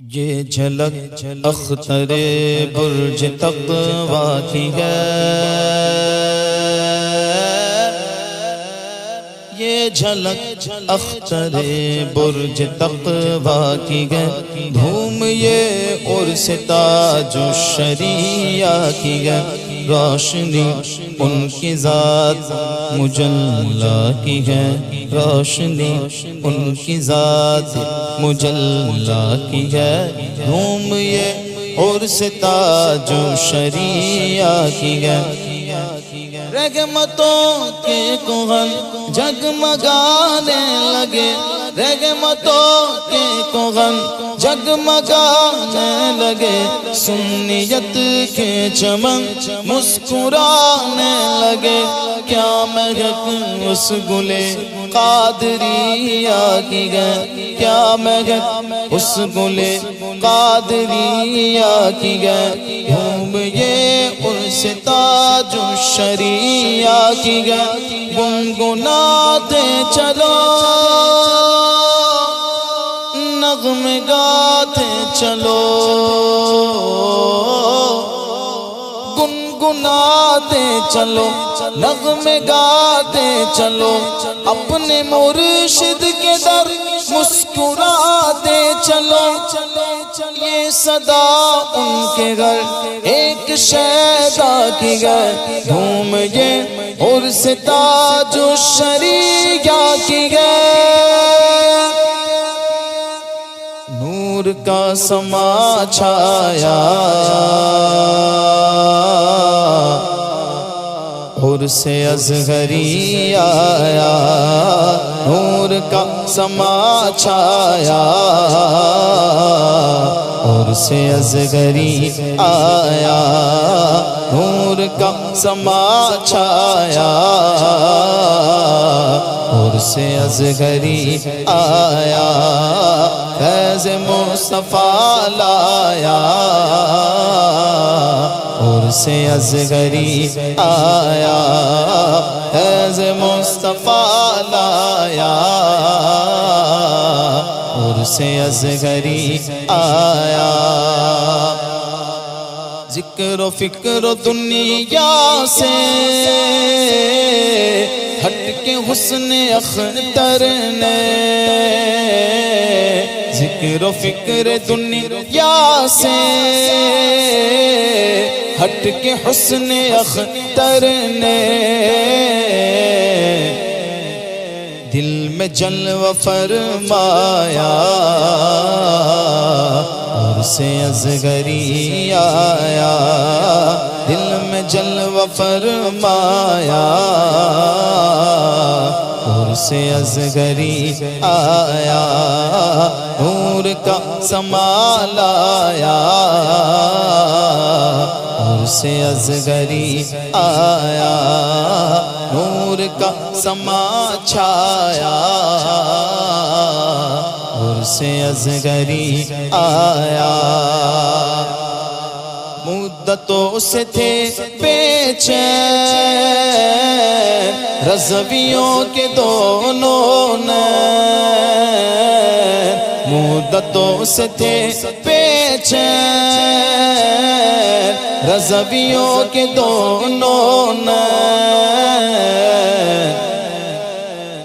یہ جھلک اختر برج تقویٰ کی ہے، یہ جھلک اختر برج تقویٰ کی ہے، دھوم یہ عرس تاج الشریعہ کی ہے، روشنی ان کی ذات مجلہ کی ہے، روشنی ان کی ذات مجلہ کی ہے، دھوم یہ عرس تاج الشریعہ کی ہے، رحمتوں کے کوہن جگمگانے لگے، رحمتوں کے کوہن جگمگانے لگے، سنیت کے چمن مسکرانے لگے، کیا مہک اس گلے قادریہ کی ہے، کیا مہک اس گلے قادریہ کی ہے، دھوم یہ عرس تاج الشریعہ کی ہے، گنگناتے چلو نغمے گاتے چلو، گنگناتے چلو نغمے گاتے چلو، اپنے مرشد کے در مسکراتے چلو، یہ صدا ان کے گھر ایک شیدا کی گھر، دھوم یہ عرس تاج الشریعہ کی گھر، نور کا سما چھایا عرس اصغری آیا، نور کا سما چھایا عرس اصغری آیا، نور کا سما چھایا عرس اصغری آیا، فیض مصطفیٰ لایا عرس اصغری آیا، فیض مصطفیٰ لایا عرس اصغری آیا، ذکر و فکر و دنیا سے ہٹ کے حسن اختر نے، ذکر و فکر دنیا سے ہٹ کے حسن اختر نے، دل میں جلوہ فرمایا عرس اصغری آیا، دل میں جلوہ فرمایا عرس اصغری آیا، نور کا سما لایا عرس اصغری آیا، نور کا سما چھایا عرس اصغری آیا، مدتوں سے تھے بے چین رضویوں کے دونوں نین، مدتوں سے تھے بے چین رضویوں کے دونوں نین،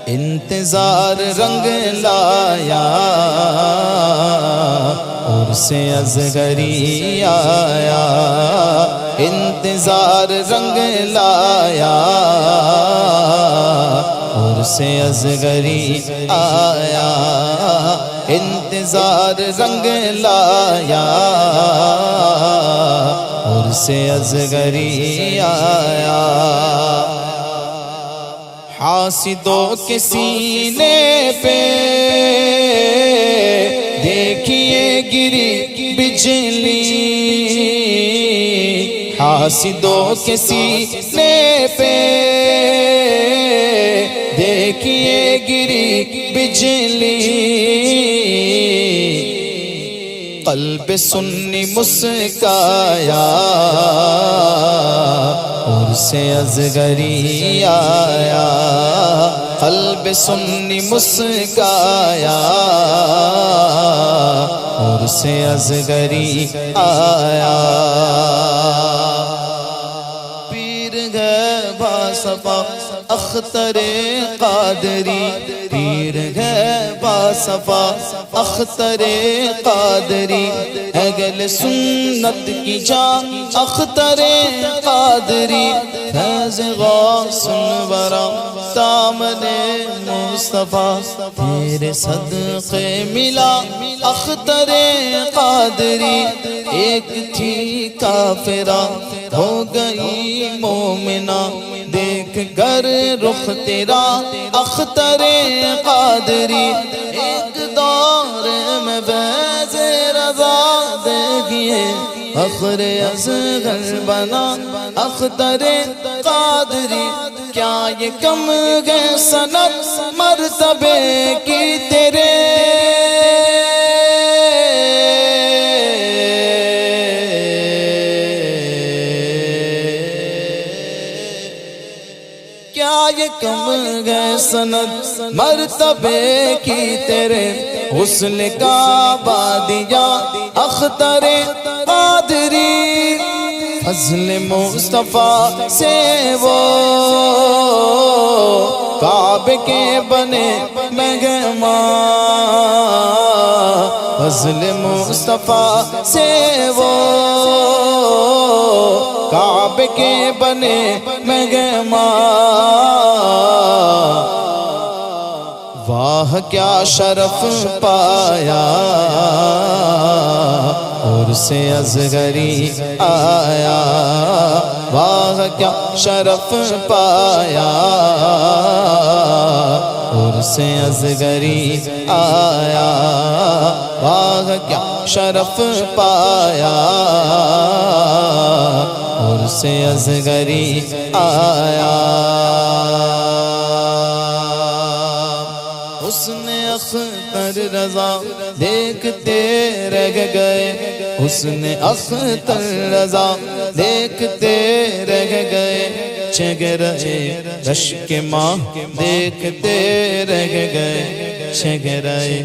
انتظار رنگ لایا عرس اصغری آیا، انتظار رنگ لایا عرس اصغری آیا، انتظار رنگ لایا عرس اصغری آیا، حاسدوں کے سینے پہ دیکھیے گری بجلی، حاسدوں کے سینے پہ دیکھیے گری بجلی، قلب سنی مسکایا عرس اصغری آیا، قلب سنی مسکایا اور سے اصغری آیا پیر گئے باصفا اختر قادری پیر گئے باصفا اختر قادری اہل سنت کی جان اختر قادری فیض غوث ورا دامن مصطفیٰ تیرے صدقے ملا اختر قادری ایک تھی کافرہ ہو گئی مومنہ دیکھ کر رخ تیرا اختر قادری ایک دور میں بیض رضا دیکھئے فخر اصغر بنا اختر قادری کیا یہ کم گئے سند مرتبے کی تیرے کیا یہ کم گئے سند مرتبے کی تیرے حسن کا بادیا اختر قادری فضل مصطفیٰ سے وہ کعبے کے بنے مہمان فضل مصطفیٰ سے وہ کعبے کے بنے مہمان واہ کیا شرف پایا اور سے اصغری آیا واہ کیا شرف پایا اور سے اصغری آیا واہ کیا شرف پایا اور سے اصغری آیا حسن اختر رضا دیکھتے رہ گئے حسن اختر رضا دیکھتے رہ گئے چہرے رشک ماہ دیکھتے رہ گئے چہرے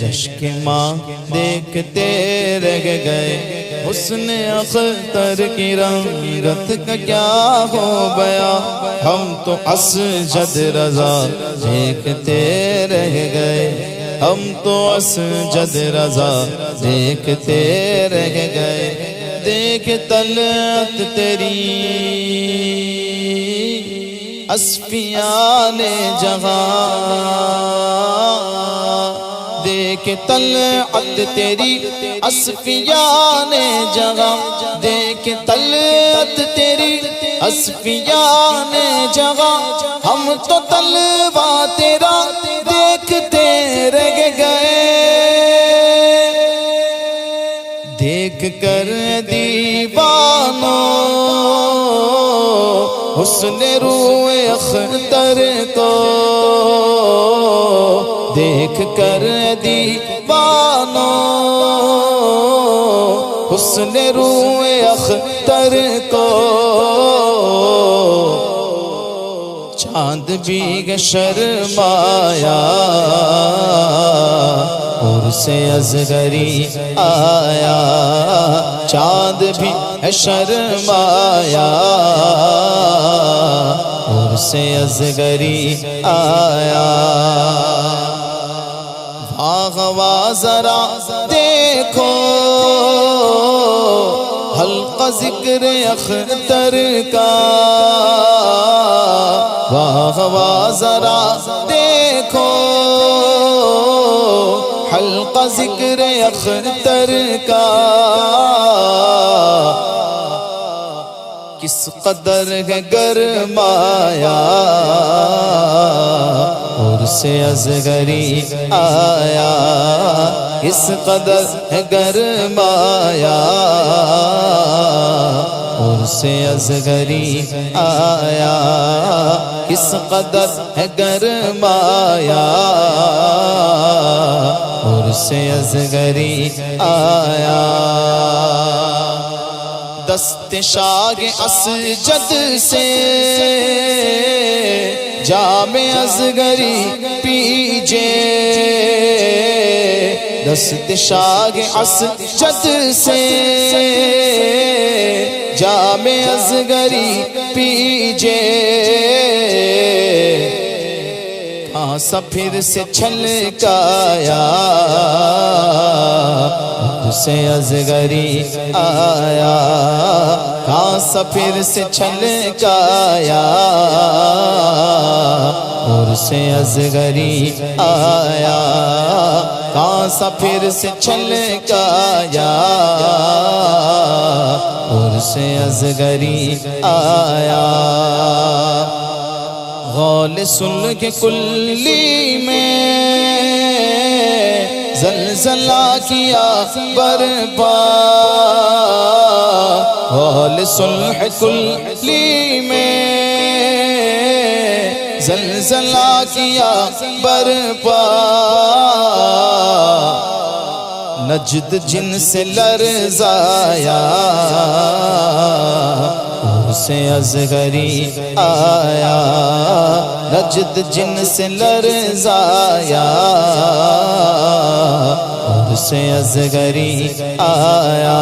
رشک ماہ دیکھتے رہ گئے حسن اختر کی رنگت کا کیا ہو گیا ہم تو اسجد رضا دیکھتے رہ گئے ہم تو اسجد رضا دیکھتے رہ گئے دیکھ طلعت تیری اصفیاء نے جہاں دیکھ طلعت تیری اصفیاء نے جہاں دیکھ طلعت تیری اصفیاء نے جہاں ہم تو طلبہ تیرا دیکھتے رہ گئے دیکھ کر دیوانوں حسن روئے اختر کو دیکھ کر دیوانوں حسن روئے اختر کو چاند بھی شرمایا اور سے اصغری آیا چاند بھی شرمایا اور سے اصغری آیا واہ ذرا دیکھو حلقہ ذکر اختر کا واہ ذرا دیکھو حلقہ ذکر اختر کا کس قدر ہے گرمایا اور سے اصغری آیا کس قدر ہے گرمایا اور سے اصغری آیا کس قدر ہے گرمایا اور سے اصغری آیا دست شاگ اسجد سے جام اصغری پیجے دست شاہ اسجد سے جام اصغری پیجے کھانسا پھر سے چھلکایا سے اصغری آیا کھانسا پھر سے چھلکایا اور سے اصغری آیا کھانسا پھر سے چھلکایا اور سے اصغری آیا غول صلح کلی میں زلزلہ کیا برپا غول صلح کلی میں زلزلہ کیا برپا نجد جن سے لرزایا سے اصغری آیا نجد جن سے لرزایا اور سے اصغری آیا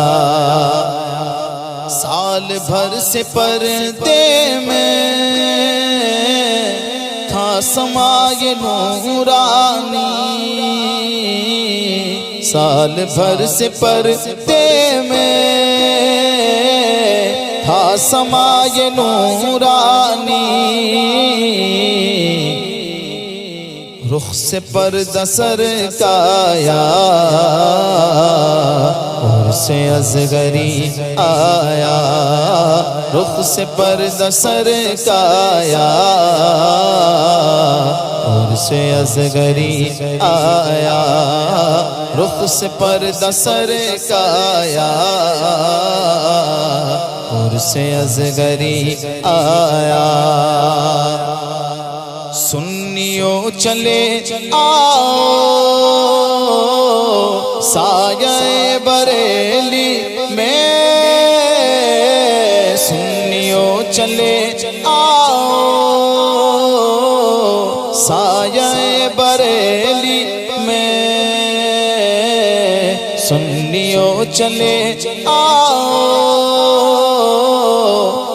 سال بھر سے پردے میں تھا سمائے نورانی سال بھر سے پردے میں تھا سمائے نورانی رخ سے پردہ سرکایا اور سے اصغری آیا رخ سے پردہ سرکایا اور سے اصغری آیا رخ سے پردہ سرکایا اور سے اصغری آیا سنیوں چلے آؤ سایہ بریلی میں سنیوں چلے آؤ سایہ بریلی میں سنیوں چلے آؤ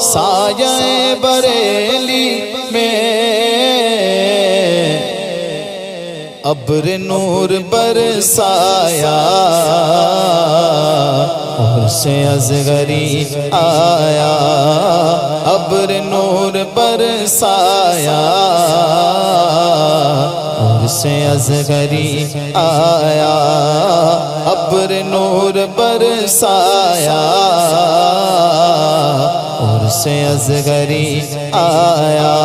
سایہ بریلی میں ابر نور برسایا اور سے اصغری آیا ابر نور برسایا اور سے اصغری آیا ابر نور برسایا اور سے اصغری آیا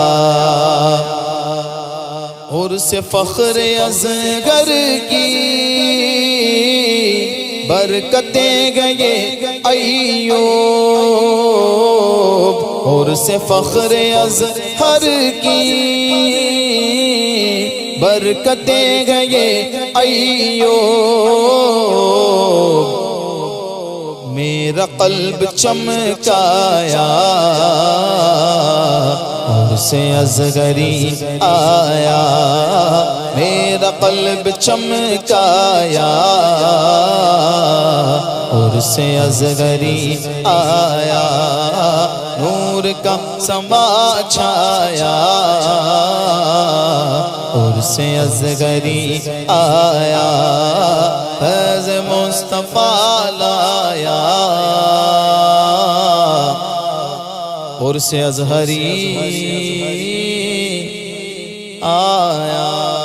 اور سے فخر اصغر کی برکتیں گئے ایوب اور سے فخر اصغر کی برکتیں گئے ایوب میرا قلب چمکایا اور سے اصغری آیا میرا قلب چمکایا اور سے اصغری آیا نور کا سما چھایا اور سے اصغری آیا فیض مصطفیٰ لایا اور سے اصغری آیا